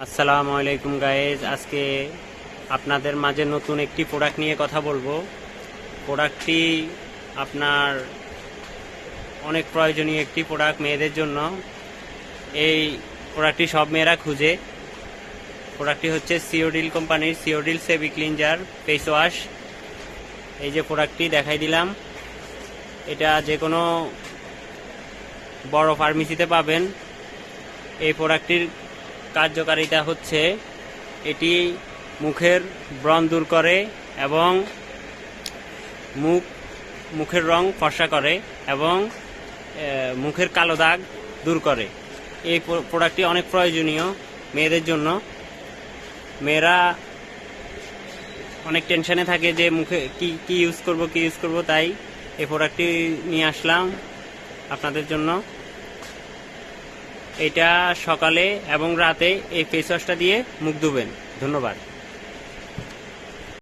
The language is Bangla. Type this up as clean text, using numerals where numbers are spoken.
আসসালামু আলাইকুম গাইজ, আজকে আপনাদের মাঝে নতুন একটি প্রোডাক্ট নিয়ে কথা বলবো। প্রোডাক্টটি আপনার অনেক প্রয়োজনীয় একটি প্রোডাক্ট মেয়েদের জন্য। এই প্রোডাক্টটি সব মেয়েরা খুঁজে। প্রোডাক্টটি হচ্ছে সিওডিল কোম্পানির সিওডিল সেবি ক্লিনজার ফেস ওয়াশ। এই যে প্রোডাক্টটি দেখাই দিলাম, এটা যে কোনো বড় ফার্মেসিতে পাবেন। এই প্রোডাক্টটির কার্যকারিতা হচ্ছে এটি মুখের ব্রণ দূর করে এবং মুখের রং ফর্সা করে এবং মুখের কালো দাগ দূর করে। এই প্রোডাক্টটি অনেক প্রয়োজনীয় মেয়েদের জন্য। মেয়েরা অনেক টেনশনে থাকে যে মুখে কি ইউজ করব, তাই এই প্রোডাক্টটি নিয়ে আসলাম আপনাদের জন্য। এটা সকালে এবং রাতে এই ফেস ওয়াশটা দিয়ে মুখ ধুবেন। ধন্যবাদ।